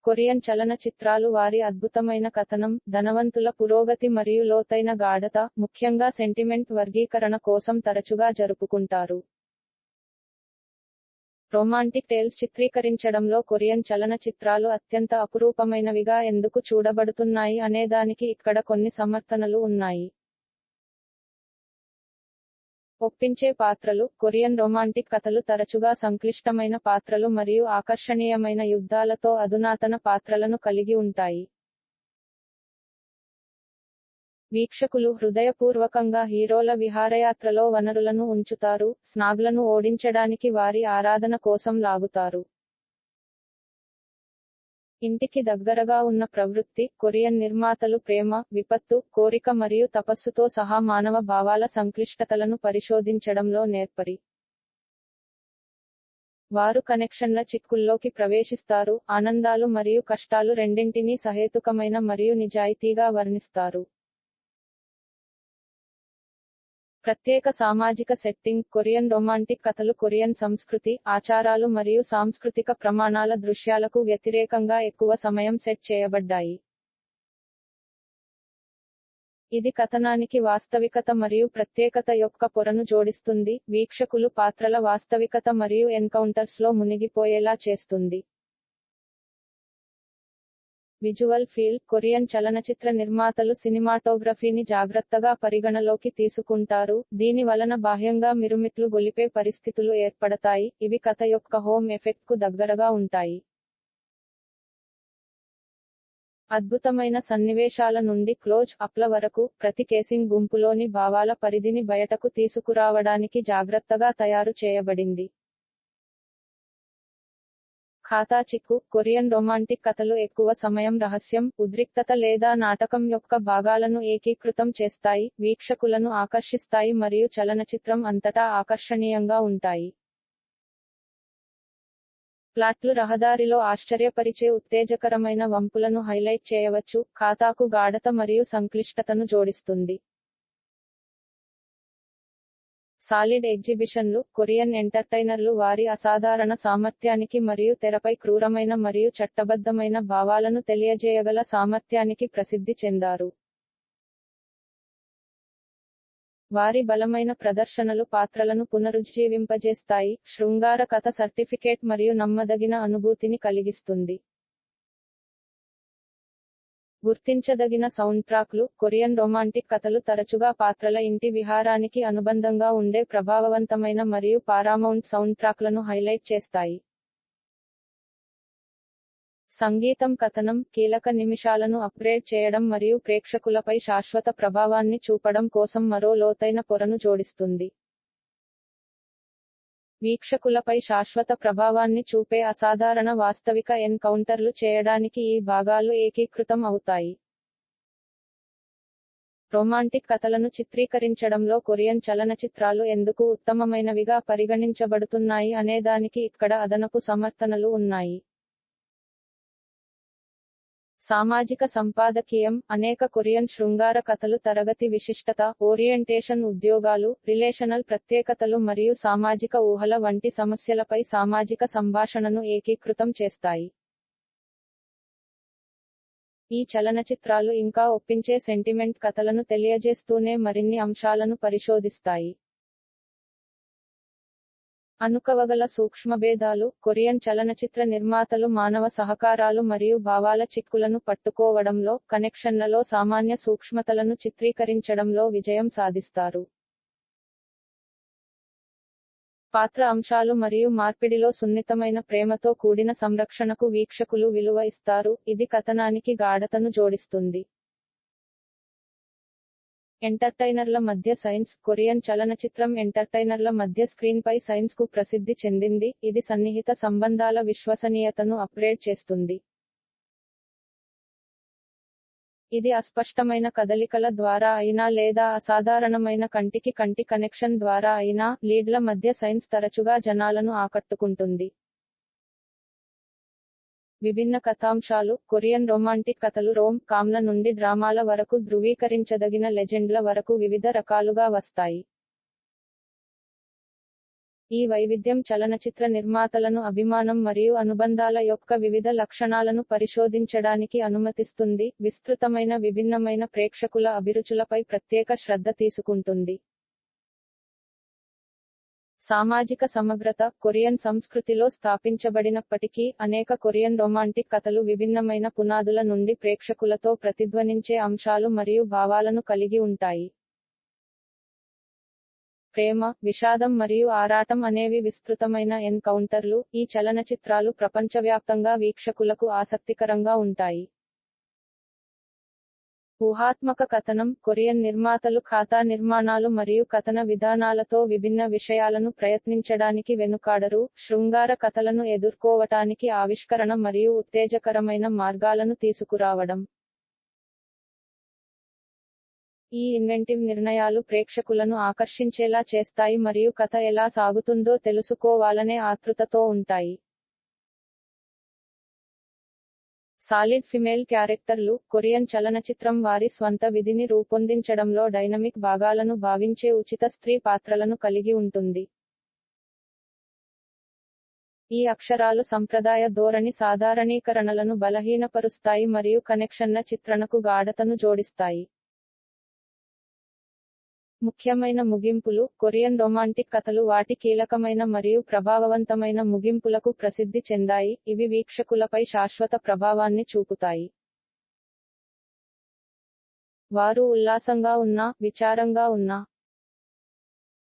Korean చలనచిత్రాలు వారి అద్భుతమైన కథనం, ధనవంతుల పురోగతి మరియు లోతైన గాఢత, ముఖ్యంగా సెంటిమెంట్ వర్గీకరణ కోసం తరచుగా జరుపుకుంటారు. రొమాంటిక్ టేల్స్ చిత్రీకరించడంలో కొరియన్ చలనచిత్రాలు అత్యంత అపురూపమైనవిగా ఎందుకు చూడబడుతున్నాయి అనేదానికి ఇక్కడ కొన్ని సమర్థనలు ఉన్నాయి. ఒప్పించే పాత్రలు, కొరియన్ రొమాంటిక్ కథలు తరచుగా సంక్లిష్టమైన పాత్రలు మరియు ఆకర్షణీయమైన యుద్ధాలతో అధునాతన పాత్రలను కలిగి ఉంటాయి. వీక్షకులు హృదయపూర్వకంగా హీరోల విహారయాత్రలో వనరులను ఉంచుతారు, స్నాగ్లను ఓడించడానికి వారి ఆరాధన కోసం లాగుతారు. ఇంటికి దగ్గరగా ఉన్న ప్రవృత్తి, కొరియన్ నిర్మాతలు ప్రేమ, విపత్తు, కోరిక మరియు తపస్సుతో సహా మానవ భావాల సంక్లిష్టతలను పరిశోధించడంలో నేర్పరి. వారు కనెక్షన్ల చిక్కుల్లోకి ప్రవేశిస్తారు, ఆనందాలు మరియు కష్టాలు రెండింటినీ సహేతుకమైన మరియు నిజాయితీగా వర్ణిస్తారు. ప్రత్యేక సామాజిక సెట్టింగ్, కొరియన్ రొమాంటిక్ కథలు కొరియన్ సంస్కృతి, ఆచారాలు మరియు సాంస్కృతిక ప్రమాణాల దృశ్యాలకు వ్యతిరేకంగా ఎక్కువ సమయం సెట్ చేయబడ్డాయి. ఇది కథనానికి వాస్తవికత మరియు ప్రత్యేకత యొక్క పొరను జోడిస్తుంది, వీక్షకులు పాత్రల వాస్తవికత మరియు ఎన్కౌంటర్స్లో మునిగిపోయేలా చేస్తుంది. విజువల్ ఫీల్, కొరియన్ చలనచిత్ర నిర్మాతలు సినిమాటోగ్రఫీని జాగ్రత్తగా పరిగణలోకి తీసుకుంటారు, దీని వలన బాహ్యంగా మిరుమిట్లు గొలిపే పరిస్థితులు ఏర్పడతాయి, ఇవి కథ యొక్క హోమ్ ఎఫెక్ట్కు దగ్గరగా ఉంటాయి. అద్భుతమైన సన్నివేశాల నుండి క్లోజ్ అప్ల వరకు, ప్రతి కేసింగ్ గుంపులోని భావాల పరిధిని బయటకు తీసుకురావడానికి జాగ్రత్తగా తయారు చేయబడింది. ఖాతా చిక్కు, కొరియన్ రొమాంటిక్ కథలు ఎక్కువ సమయం రహస్యం, ఉద్రిక్తత లేదా నాటకం యొక్క భాగాలను ఏకీకృతం చేస్తాయి, వీక్షకులను ఆకర్షిస్తాయి మరియు చలనచిత్రం అంతటా ఆకర్షణీయంగా ఉంటాయి. ప్లాట్లు రహదారిలో ఆశ్చర్యపరిచే ఉత్తేజకరమైన వంపులను హైలైట్ చేయవచ్చు, ఖాతాకు గాఢత మరియు సంక్లిష్టతను జోడిస్తుంది. సాలిడ్ ఎగ్జిబిషన్లు, కొరియన్ ఎంటర్టైనర్లు వారి అసాధారణ సామర్థ్యానికి మరియు తెరపై క్రూరమైన మరియు చట్టబద్ధమైన భావాలను తెలియజేయగల సామర్థ్యానికి ప్రసిద్ధి చెందారు. వారి బలమైన ప్రదర్శనలు పాత్రలను పునరుజ్జీవింపజేస్తాయి, శృంగార కథ సర్టిఫికేట్ మరియు నమ్మదగిన అనుభూతిని కలిగిస్తుంది. గుర్తించదగిన సౌండ్ట్రాక్లు, కొరియన్ రొమాంటిక్ కథలు తరచుగా పాత్రల ఇంటి విహారానికి అనుబంధంగా ఉండే ప్రభావవంతమైన మరియు పారామౌంట్ సౌండ్ట్రాక్లను హైలైట్ చేస్తాయి. సంగీతం కథనం, కీలక నిమిషాలను అప్గ్రేడ్ చేయడం మరియు ప్రేక్షకులపై శాశ్వత ప్రభావాన్ని చూపడం కోసం మరో లోతైన పొరను జోడిస్తుంది. వీక్షకులపై శాశ్వత ప్రభావాన్ని చూపే అసాధారణ వాస్తవిక ఎన్కౌంటర్లు చేయడానికి ఈ భాగాలు ఏకీకృతం అవుతాయి. రొమాంటిక్ కథలను చిత్రీకరించడంలో కొరియన్ చలనచిత్రాలు ఎందుకు ఉత్తమమైనవిగా పరిగణించబడుతున్నాయి అనేదానికి ఇక్కడ అదనపు సమర్థనలు ఉన్నాయి. సామాజిక సంపాదకీయం, అనేక కొరియన్ శృంగార కథలు తరగతి విశిష్టత, ఓరియంటేషన్, ఉద్యోగాలు, రిలేషనల్ ప్రత్యేకతలు మరియు సామాజిక ఊహల వంటి సమస్యలపై సామాజిక సంభాషణను ఏకీకృతం చేస్తాయి. ఈ చలనచిత్రాలు ఇంకా ఒప్పించే సెంటిమెంట్ కథలను తెలియజేస్తూనే మరిన్ని అంశాలను పరిశోధిస్తాయి. అనుకవగల సూక్ష్మభేదాలు, కొరియన్ చలనచిత్ర నిర్మాతలు మానవ సహకారాలు మరియు భావాల చిక్కులను పట్టుకోవడంలో, కనెక్షన్లలో సామాన్య సూక్ష్మతలను చిత్రీకరించడంలో విజయం సాధిస్తారు. పాత్ర అంశాలు మరియు మార్పిడిలో సున్నితమైన ప్రేమతో కూడిన సంరక్షణకు వీక్షకులు విలువ ఇస్తారు, ఇది కథనానికి గాఢతను జోడిస్తుంది. ఎంటర్టైనర్ల మధ్య సైన్స్, కొరియన్ చలనచిత్రం ఎంటర్టైనర్ల మధ్య స్క్రీన్పై సైన్స్కు ప్రసిద్ధి చెందింది, ఇది సన్నిహిత సంబంధాల విశ్వసనీయతను అప్గ్రేడ్ చేస్తుంది. ఇది అస్పష్టమైన కదలికల ద్వారా అయినా లేదా అసాధారణమైన కంటికి కంటి కనెక్షన్ ద్వారా అయినా, లీడ్ల మధ్య సైన్స్ తరచుగా జనాలను ఆకట్టుకుంటుంది. విభిన్న కథాంశాలు, కొరియన్ రొమాంటిక్ కథలు రోమ్ కామ్ల నుండి డ్రామాల వరకు ధృవీకరించదగిన లెజెండ్ల వరకు వివిధ రకాలుగా వస్తాయి. ఈ వైవిధ్యం చలనచిత్ర నిర్మాతలను అభిమానం మరియు అనుబంధాల యొక్క వివిధ లక్షణాలను పరిశోధించడానికి అనుమతిస్తుంది, విస్తృతమైన విభిన్నమైన ప్రేక్షకుల అభిరుచులపై ప్రత్యేక శ్రద్ధ తీసుకుంటుంది. సామాజిక సమగ్రత కొరియన్ సంస్కృతిలో స్థాపించబడినప్పటికీ, అనేక కొరియన్ రొమాంటిక్ కథలు విభిన్నమైన పునాదుల నుండి ప్రేక్షకులతో ప్రతిధ్వనించే అంశాలు మరియు భావాలను కలిగి ఉంటాయి. ప్రేమ, విషాదం మరియు ఆరాటం అనేవి విస్తృతమైన ఎన్కౌంటర్లు. ఈ చలనచిత్రాలు ప్రపంచవ్యాప్తంగా వీక్షకులకు ఆసక్తికరంగా ఉంటాయి. ఊహాత్మక కథనం కొరియన్ నిర్మాతలు కథా నిర్మాణాలు మరియు కథన విధానాలతో విభిన్న విషయాలను ప్రయత్నించడానికి వెనుకాడరు. శృంగార కథలను ఎదుర్కోవటానికి ఆవిష్కరణ మరియు ఉత్తేజకరమైన మార్గాలను తీసుకురావడం. ఈ ఇన్వెంటివ్ నిర్ణయాలు ప్రేక్షకులను ఆకర్షించేలా చేస్తాయి మరియు కథ ఎలా సాగుతుందో తెలుసుకోవాలనే ఆతృతతో ఉంటాయి. సాలిడ్ ఫిమేల్ క్యారెక్టర్లు కొరియన్ చలనచిత్రం వారి స్వంత విధిని రూపొందించడంలో డైనమిక్ భాగాలను భావించే ఉచిత స్త్రీ పాత్రలను కలిగి ఉంటుంది. ఈ అక్షరాలు సంప్రదాయ ధోరణి సాధారణీకరణలను బలహీనపరుస్తాయి మరియు కనెక్షన్ల చిత్రణకు గాఢతను జోడిస్తాయి. ముఖ్యమైన ముగింపులు కొరియన్ రొమాంటిక్ కథలు వాటి కీలకమైన మరియు ప్రభావవంతమైన ముగింపులకు ప్రసిద్ధి చెందాయి, ఇవి వీక్షకులపై శాశ్వత ప్రభావాన్ని చూపుతాయి. వారు ఉల్లాసంగా ఉన్నా, విచారంగా ఉన్నా,